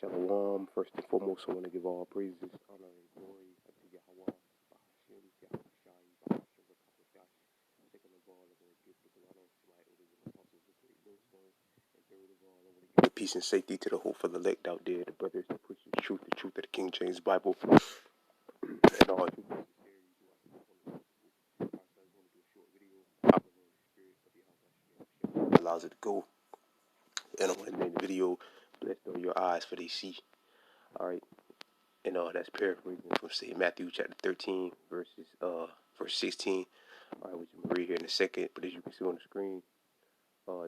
Shalom. First and foremost, I want to give all praises, honor, and glory unto Yahweh, Bahashim, Yahushai, Bahashim, second of all, I want to give the honor to my elders and apostles, the great millstone, and third of all, I want to give peace and safety to the hope for the elect out there, the brothers that push the truth of the King James Bible, and all who allows it to go. And I want to name the video, blessed are your eyes for they see. All right. And that's paraphrasing from say Matthew chapter 13 verse 16. All right, which I'm gonna read here in a second. But as you can see on the screen,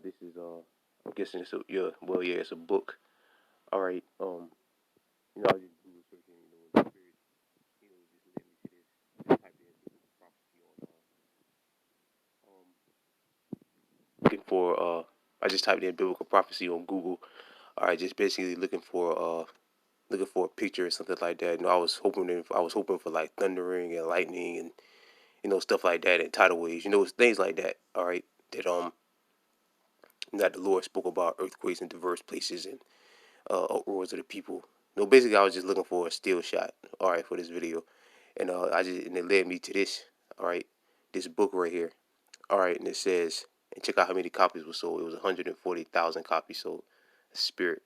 this is I'm guessing it's it's a book. All right, I was just Google searching, in the spirit, just led me to this. Just typed in biblical prophecy on looking for I just typed in biblical prophecy on Google. All right, just basically looking for a picture or something like that. I was hoping for like thundering and lightning and stuff like that and tidal waves, things like that. All right, that the Lord spoke about earthquakes in diverse places and uproars of the people. Basically, I was just looking for a still shot. All right, for this video, and it led me to this. All right, this book right here. All right, and it says, and check out how many copies were sold. It was 140,000 copies sold. Spirit.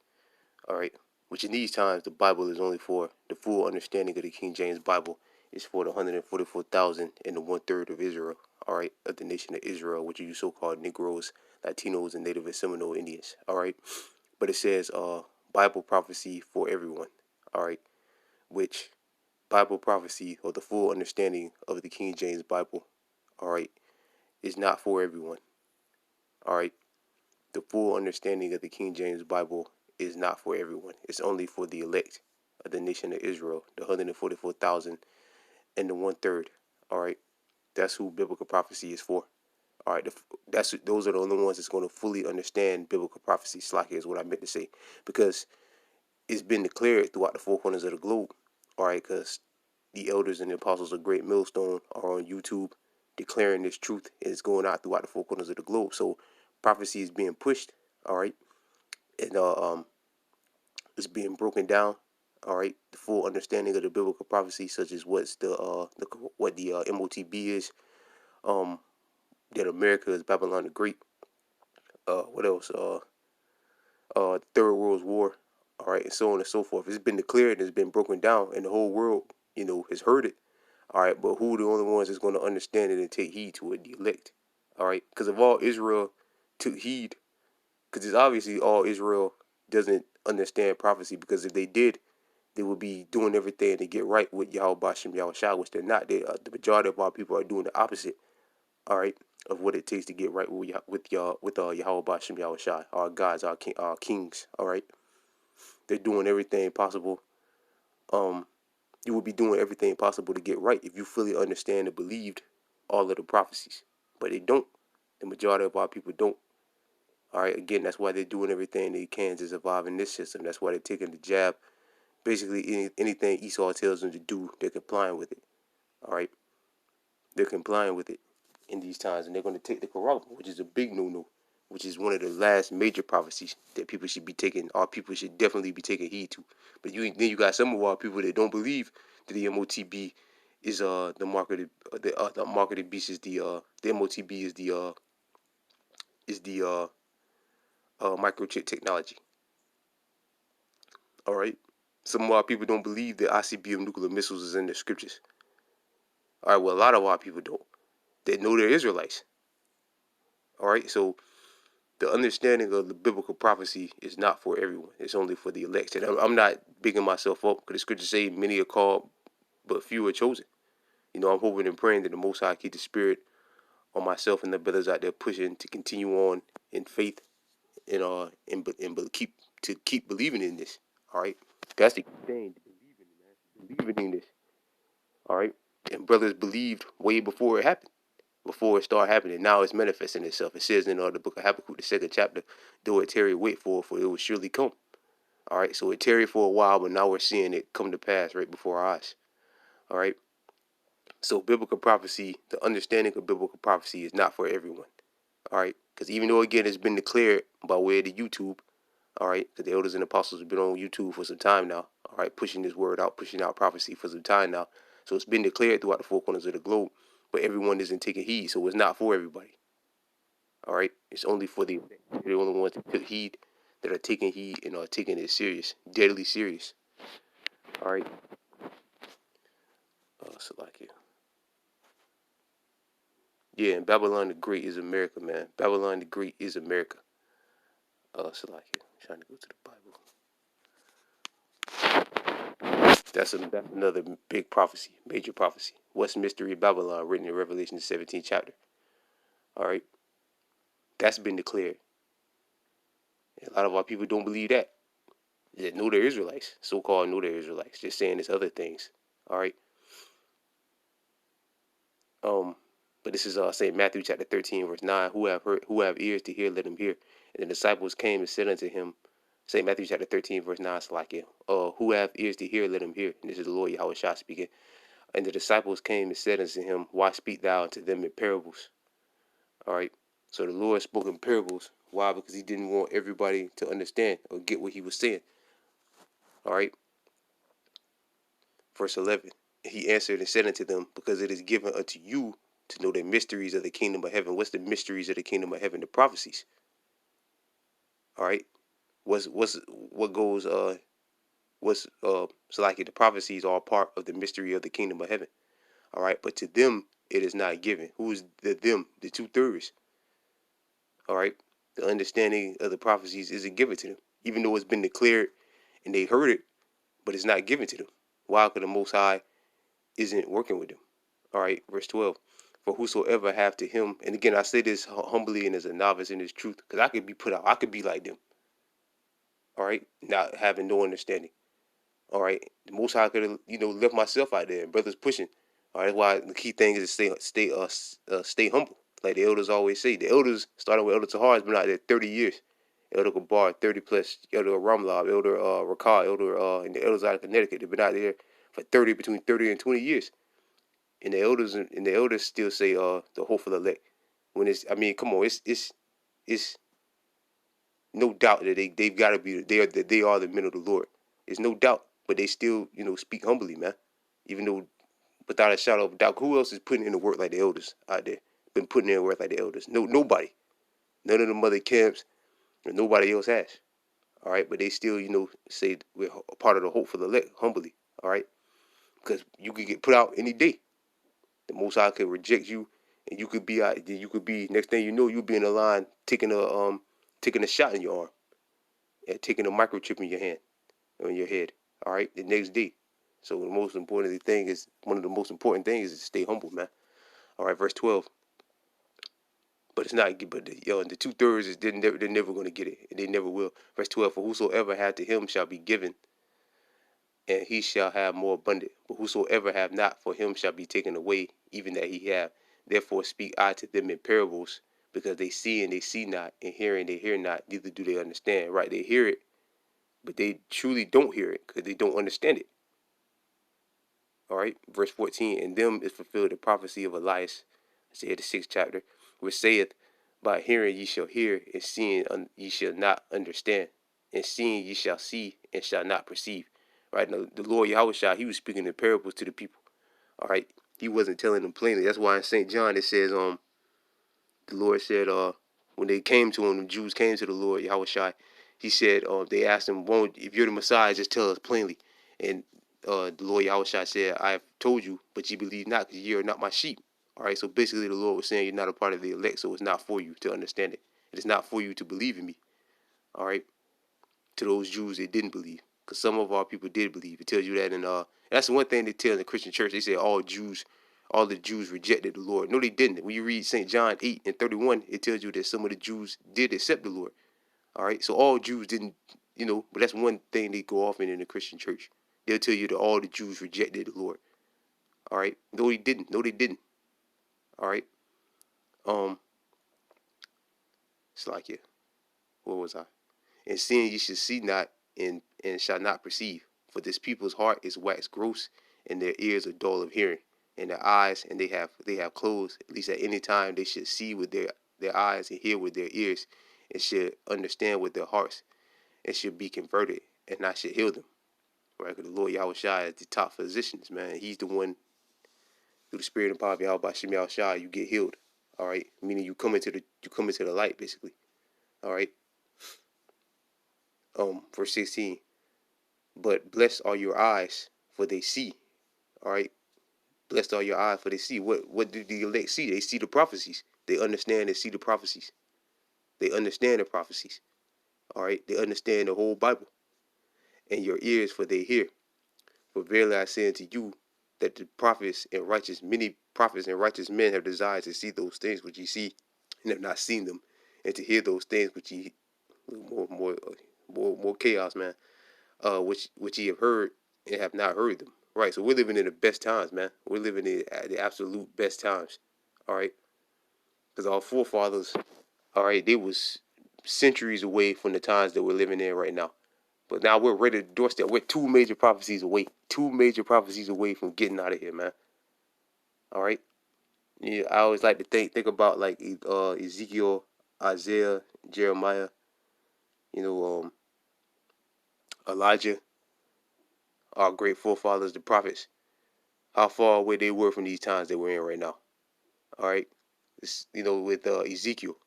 All right, which in these times the Bible is only for the full understanding of the King James Bible is for the 144,000 and the 1/3 of Israel. All right, of the nation of Israel, which are you so-called Negroes, Latinos, and Native and Seminole Indians. All right, but it says Bible prophecy for everyone. All right, which Bible prophecy or the full understanding of the King James Bible. All right, is not for everyone. All right, the full understanding of the King James Bible is not for everyone. It's only for the elect of the nation of Israel, the 144,000 and the 1/3. All right, that's who biblical prophecy is for. All right, those are the only ones that's going to fully understand biblical prophecy. Slack is what I meant to say, because it's been declared throughout the four corners of the globe. All right, because the elders and the apostles of Great Millstone are on YouTube declaring this truth, and it's going out throughout the four corners of the globe. So prophecy is being pushed. All right, and it's being broken down. All right, the full understanding of the biblical prophecy, such as what the MOTB is, that America is Babylon the Great. What else? The Third World War. All right, and so on and so forth. It's been declared and it's been broken down, and the whole world, has heard it. All right, but who are the only ones that's going to understand it and take heed to it? The elect. All right, because if all Israel took heed, because it's obviously all Israel doesn't understand prophecy, because if they did, they would be doing everything to get right with Yahweh Bashem Yahushua, which they're not. The majority of our people are doing the opposite. All right, of what it takes to get right with Yahweh Bashem Yahushua, our gods, our kings. All right, they're doing everything possible. You would be doing everything possible to get right if you fully understand and believed all of the prophecies, but they don't. The majority of our people don't. All right, again, that's why they're doing everything they can to survive in this system. That's why they're taking the jab. Basically, anything Esau tells them to do, they're complying with it. All right, they're complying with it in these times, and they're going to take the Quran, which is a big no-no, which is one of the last major prophecies that people should be taking. Our people should definitely be taking heed to. But then you got some of our people that don't believe that the MOTB is the marketed beast is the MOTB is the microchip technology. All right, some of our people don't believe that ICBM nuclear missiles is in the scriptures. All right, well, a lot of our people don't. They know they're Israelites. All right, so the understanding of the biblical prophecy is not for everyone. It's only for the elect. And I'm not bigging myself up, because the scriptures say many are called, but few are chosen. I'm hoping and praying that the Most High keep the spirit on myself and the brothers out there pushing to continue on in faith and keep believing in this. All right, that's the thing. Believing in this. All right, and brothers believed way before it happened. Before it started happening, now it's manifesting itself. It says in the book of Habakkuk, the second chapter, though it tarry, wait for it will surely come. All right, so it tarried for a while, but now we're seeing it come to pass right before our eyes. All right, so biblical prophecy, the understanding of biblical prophecy is not for everyone. All right, because even though, again, it's been declared by way of the YouTube, All right, because the elders and apostles have been on YouTube for some time now. All right, pushing this word out, pushing out prophecy for some time now. So it's been declared throughout the four corners of the globe, but everyone isn't taking heed. So it's not for everybody. All right, it's only for the only ones that took heed, that are taking heed and are taking it serious, deadly serious. All right. Salakia. Yeah, and Babylon the Great is America, man. Babylon the Great is America. Salakia. Trying to go to the Bible. That's another big prophecy, major prophecy. What's mystery of Babylon, written in Revelation 17th chapter. All right, that's been declared. And a lot of our people don't believe that. They know they're Israelites, so-called know they're Israelites, just saying it's other things. All right. But this is St. Matthew chapter 13, verse 9. Who have ears to hear, let them hear. And the disciples came and said unto him, St. Matthew chapter 13, verse 9, Salakia, who have ears to hear, let them hear. And this is the Lord Yahweh Shah speaking. And the disciples came and said unto him, why speak thou unto them in parables? All right. So the Lord spoke in parables. Why? Because he didn't want everybody to understand or get what he was saying. All right. Verse 11. He answered and said unto them, because it is given unto you to know the mysteries of the kingdom of heaven. What's the mysteries of the kingdom of heaven? The prophecies. All right. So like the prophecies are part of the mystery of the kingdom of heaven. All right. But to them it is not given. Who is the them? The 2/3. All right. The understanding of the prophecies isn't given to them, even though it's been declared and they heard it, but it's not given to them. Why? Because the Most High isn't working with them. All right, verse 12. For whosoever have to him, and again, I say this humbly and as a novice in this truth, because I could be put out. I could be like them. All right, not having no understanding. All right, the Most High could have, left myself out there, and brothers pushing. All right, that's why the key thing is to stay humble. Like the elders always say. The elders, starting with Elder Tahar, has been out there 30 years. Elder Gabar, 30 plus. Elder Ramlab, Elder Rakal, Elder and the elders out of Connecticut, they've been out there for between 30 and 20 years. And the elders still say the hopeful elect. When it's, I mean, come on, it's no doubt that they've got to be, they are the men of the Lord. There's no doubt, but they still speak humbly, man. Even though without a shadow of a doubt, who else is putting in the work like the elders out there? Been putting in the work like the elders? No, nobody. None of the mother camps, and nobody else has. All right, but they still say we're a part of the hope for the elect humbly. All right, because you could get put out any day. The Most High could reject you, and you could be out. You could be, next thing you know, you'll be in the line taking a shot in your arm and taking a microchip in your hand or in your head. All right, the next day. So the most important thing is one of the most important things is to stay humble, man. All right, verse 12. But it's not. But the 2/3 is they're never going to get it, and they never will. Verse 12. For whosoever had to him shall be given, and he shall have more abundant. But whosoever have not, for him shall be taken away, even that he have. Therefore speak I to them in parables, because they see and they see not, and hear and they hear not, neither do they understand. Right? They hear it, but they truly don't hear it, because they don't understand it. All right, verse 14. In them is fulfilled the prophecy of Elias, Isaiah the 6th chapter, which saith, by hearing ye shall hear, and seeing ye shall not understand, and seeing ye shall see, and shall not perceive. Right? Now, the Lord Yahweh Shah, he was speaking in parables to the people. All right, he wasn't telling them plainly. That's why in St. John it says, the Lord said, when they came to him, the Jews came to the Lord Yahweh Shai, he said, they asked him, won't, if you're the Messiah, just tell us plainly. And the Lord Yahweh Shai said, I have told you, but ye believe not, because ye are not my sheep. All right, so basically the Lord was saying you're not a part of the elect, so it's not for you to understand it. It is not for you to believe in me. All right, to those Jews that didn't believe, because some of our people did believe. It tells you that, and that's the one thing they tell in the Christian church. They say all the Jews rejected the Lord. No, they didn't. When you read St. John 8:31, it tells you that some of the Jews did accept the Lord. All right, so all Jews didn't, but that's one thing they go off in the Christian church. They'll tell you that all the Jews rejected the Lord. All right, no, they didn't. No, they didn't. All right, it's like, yeah, where was I? And seeing ye should see not, and shall not perceive. For this people's heart is waxed gross, and their ears are dull of hearing, and their eyes, and they have closed. At least at any time they should see with their eyes and hear with their ears, and should understand with their hearts, and should be converted, and I should heal them. Right? Because the Lord Yahweh Shai is the top physicians, man. He's the one, through the spirit and power of Yahweh Shem Yahweh Shai, you get healed. All right? Meaning you come into the light, basically. All right? Verse 16. But blessed are your eyes, for they see. All right? Blessed are your eyes, for they see. What do the elect see? They see the prophecies. They understand and see the prophecies. They understand the prophecies. All right? They understand the whole Bible. And your ears, for they hear. For verily I say unto you, that the many prophets and righteous men have desired to see those things which ye see, and have not seen them, and to hear those things which ye more chaos, man. Which ye have heard and have not heard them. Right. So we're living in the best times, man. We're living in the absolute best times. All right. Because our forefathers, all right, they was centuries away from the times that we're living in right now. But now we're ready to doorstep. We're two major prophecies away. Two major prophecies away from getting out of here, man. All right. Yeah, I always like to think about like Ezekiel, Isaiah, Jeremiah, you know, Elijah, our great forefathers, the prophets. How far away they were from these times that we're in right now. All right. With Ezekiel,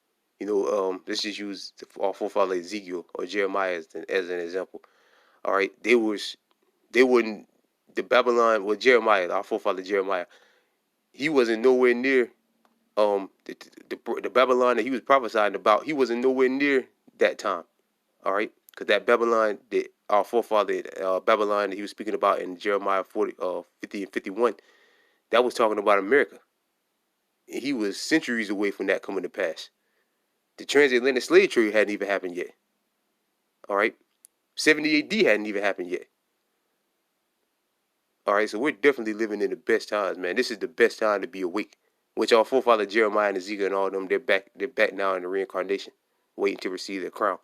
let's just use our forefather Ezekiel or Jeremiah as an example. All right. They wouldn't, the Babylon, well, Jeremiah, our forefather Jeremiah, he wasn't nowhere near the Babylon that he was prophesying about. He wasn't nowhere near that time. All right, because that Babylon, our forefather Babylon that he was speaking about in Jeremiah 50 and 51, that was talking about America. And he was centuries away from that coming to pass. The transatlantic slave trade hadn't even happened yet. All right, 70 AD hadn't even happened yet. All right, so we're definitely living in the best times, man. This is the best time to be awake. Which our forefather Jeremiah and Ezekiel and all of them, they're back now in the reincarnation, waiting to receive their crown.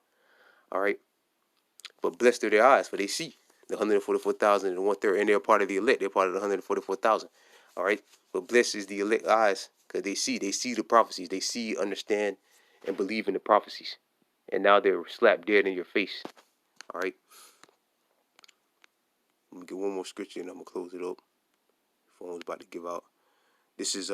All right, but blessed are their eyes, for they see the 144,000 and 1/3, and they're part of the elect. They're part of the 144,000. All right, but blessed is the elect eyes, because they see the prophecies, they see, understand, and believe in the prophecies. And now they're slapped dead in your face. All right. Let me get one more scripture and I'm gonna close it up. Phone's about to give out. This is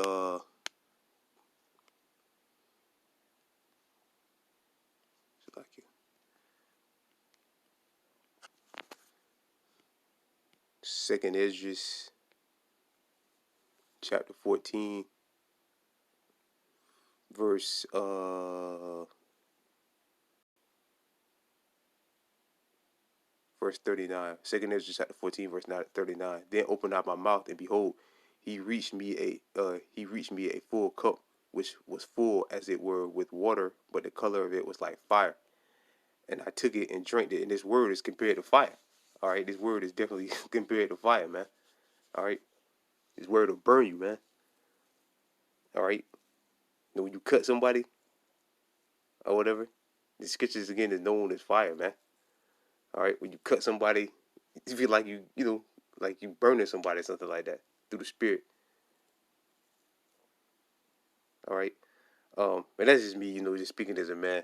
Second Esdras chapter 14, verse 39. Second Esdras chapter 14, verse 39. Then opened I my mouth, and behold, he reached me a full cup, which was full as it were with water, but the color of it was like fire. And I took it and drank it. And this word is compared to fire. All right, this word is definitely compared to fire, man. All right, this word will burn you, man. All right, when you cut somebody or whatever, the scriptures again is known as fire, man. All right, when you cut somebody, you feel like like you burning somebody, something like that, through the spirit. All right, but that's just me, just speaking as a man.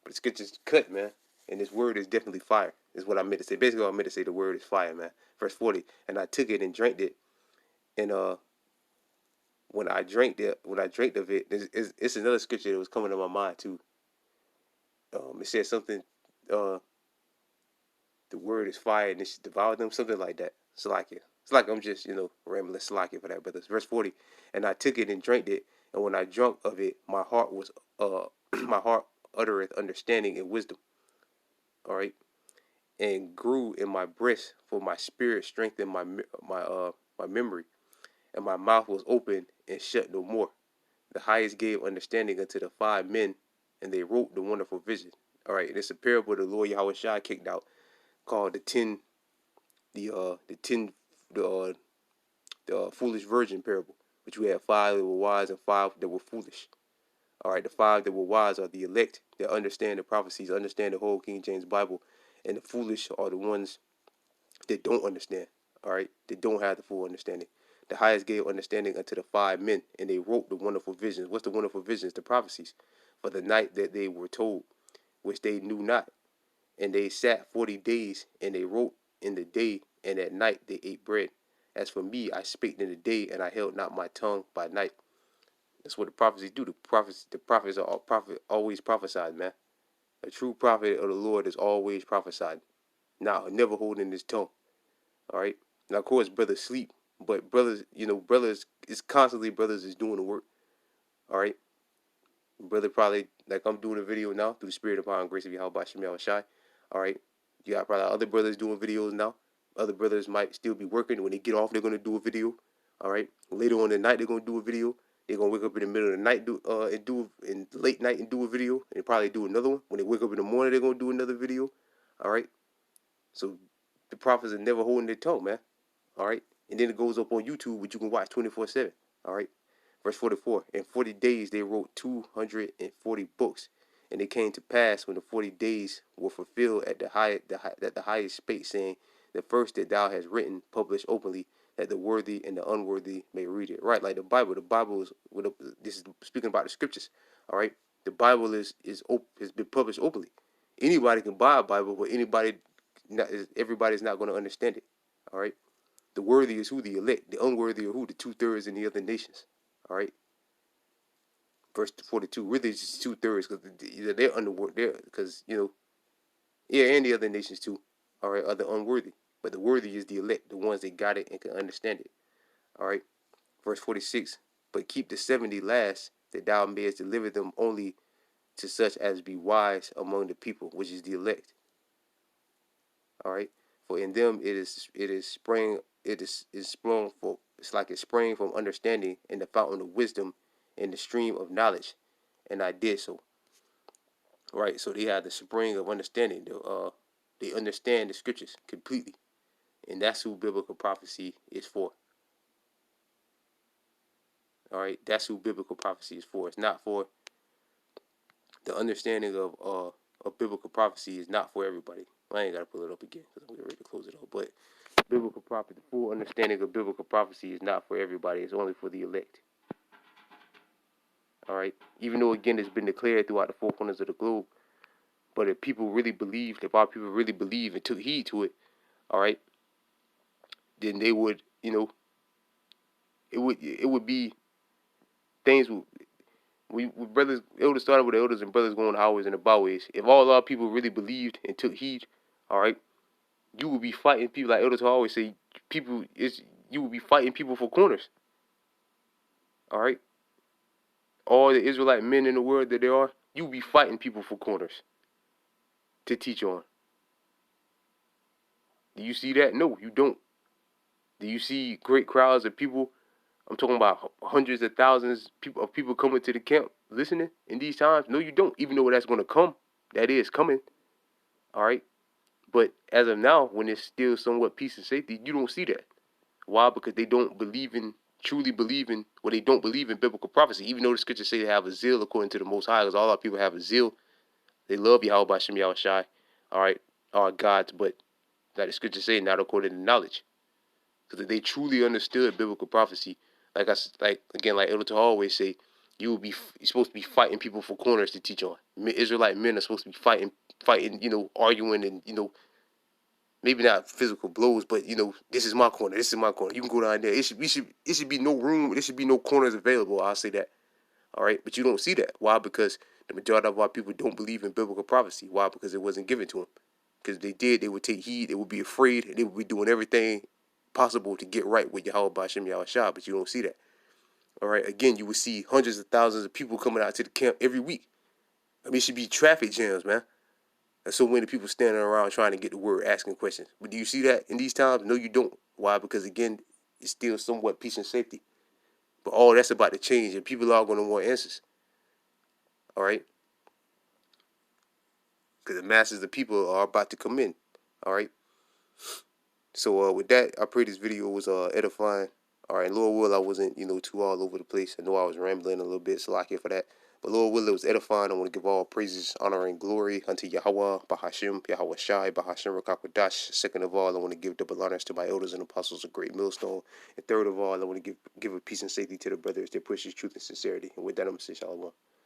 But the scriptures cut, man, and this word is definitely fire. Is what I meant to say. Basically, what I meant to say, the word is fire, man. Verse 40, and I took it and drank it, and when I drank of it, it's another scripture that was coming to my mind too. It said something. The word is fire, and it should devour them, something like that. Salakia. It's like I'm just rambling. Salakia for that, but it's verse 40. And I took it and drank it, and when I drunk of it, my heart was my heart uttereth understanding and wisdom. All right, and grew in my breast, for my spirit strengthened my memory, and my mouth was open and shut no more. The highest gave understanding unto the 5 men, and they wrote the wonderful vision. All right, and it's a parable the Lord Yahweh Shai kicked out, called the foolish virgin parable, which we have 5 that were wise and 5 that were foolish. All right, the 5 that were wise are the elect that understand the prophecies, understand the whole King James Bible, and the foolish are the ones that don't understand. All right, they don't have the full understanding. The highest gave understanding unto the 5 men, and they wrote the wonderful visions. What's the wonderful visions? The prophecies for the night that they were told, which they knew not, And they sat 40 days, and they wrote in the day, and at night they ate bread. As for me, I spake in the day, and I held not my tongue by night. That's what the prophets do. The prophets are always prophesied, man. A true prophet of the Lord is always prophesied. Now, never holding his tongue. All right. Now, of course, brothers sleep, but brothers, brothers is constantly brothers is doing the work. All right. Brother probably like I'm doing a video now through the spirit of power and grace of Yahweh Shem Shai. All right. You got probably other brothers doing videos now. Other brothers might still be working. When they get off, they're gonna do a video. All right. Later on in the night, they're gonna do a video. They're gonna wake up in the middle of the night and do in late night and do a video, and probably do another one. When they wake up in the morning, they're gonna do another video. All right. So the prophets are never holding their tongue, man. All right. And then it goes up on YouTube, which you can watch 24/7. All right. Verse 44. In 40 days they wrote 240 books, and it came to pass when the 40 days were fulfilled at the highest spake, saying, the first that thou hast written, publish openly, that the worthy and the unworthy may read it. Right, like the Bible. The Bible is this is speaking about the scriptures. All right, the Bible has been published openly. Anybody can buy a Bible, but everybody's not going to understand it. All right, the worthy is who? The elect. The unworthy are who? The 2/3 in the other nations. All right. Verse 42. Really, it's just 2/3 because they're underworld. Because yeah, and the other nations too. All right, are the unworthy. But the worthy is the elect, the ones that got it and can understand it. All right. Verse 46. But keep the 70 last, that thou mayest deliver them only to such as be wise among the people, which is the elect. All right. For in them it is sprung for it's like it sprang from understanding in the fountain of wisdom in the stream of knowledge, and I did so. Right, so they have the spring of understanding. They understand the scriptures completely, and that's who biblical prophecy is for. All right, that's who biblical prophecy is for. It's not for the understanding of biblical prophecy is not for everybody. I ain't gotta pull it up again because I'm ready to close it up. But biblical prophecy, the full understanding of biblical prophecy is not for everybody. It's only for the elect. All right, even though again it's been declared throughout the four corners of the globe. But if people really believed, if our people really believe and took heed to it, all right, then they would, it would be things. We brothers, it would have started with the elders and brothers going the highways and the byways. If all our people really believed and took heed, all right, you would be fighting people like elders always say. You would be fighting people for corners. All right, all the Israelite men in the world that there are, you would be fighting people for corners to teach on. Do you see that? No, you don't. Do you see great crowds of people? I'm talking about hundreds of thousands of people coming to the camp listening in these times. No, you don't. Even though that's going to come, that is coming. All right. But as of now, when it's still somewhat peace and safety, you don't see that. Why? Because they don't truly believe in, or they don't believe in biblical prophecy. Even though the scriptures say they have a zeal according to the Most High, because all our people have a zeal. They love Yahweh Bashem Yahweh Shai, all right, our gods, but like the scriptures say, not according to knowledge. Because if they truly understood biblical prophecy, like Elder Tahar always say, you're supposed to be fighting people for corners to teach on. Israelite men are supposed to be fighting, arguing, and maybe not physical blows, but this is my corner, this is my corner. You can go down there. It should be no room. There should be no corners available. I'll say that. All right, but you don't see that. Why? Because the majority of our people don't believe in biblical prophecy. Why? Because it wasn't given to them. Because if they did, they would take heed. They would be afraid, and they would be doing everything possible to get right with Yahweh Bashem Yahweh Shah, but you don't see that. All right, again, you would see hundreds of thousands of people coming out to the camp every week. I mean, it should be traffic jams, man. There's so many people standing around trying to get the word, asking questions. But do you see that in these times? No, you don't. Why? Because again, it's still somewhat peace and safety. But all that's about to change, and people are going to want answers. All right, because the masses of people are about to come in. All right. So with that, I pray this video was edifying. All right, Lord will, I wasn't too all over the place. I know I was rambling a little bit, so I care for that. But Lord will, it was edifying. I want to give all praises, honor, and glory unto Yahweh, Bahashim, Yahweh Shai, Bahashim Rakakwadash. Second of all, I want to give double honors to my elders and apostles of Great Millstone. And third of all, I want to give a peace and safety to the brothers that pushes truth and sincerity. And with that, I'm going to say shalom.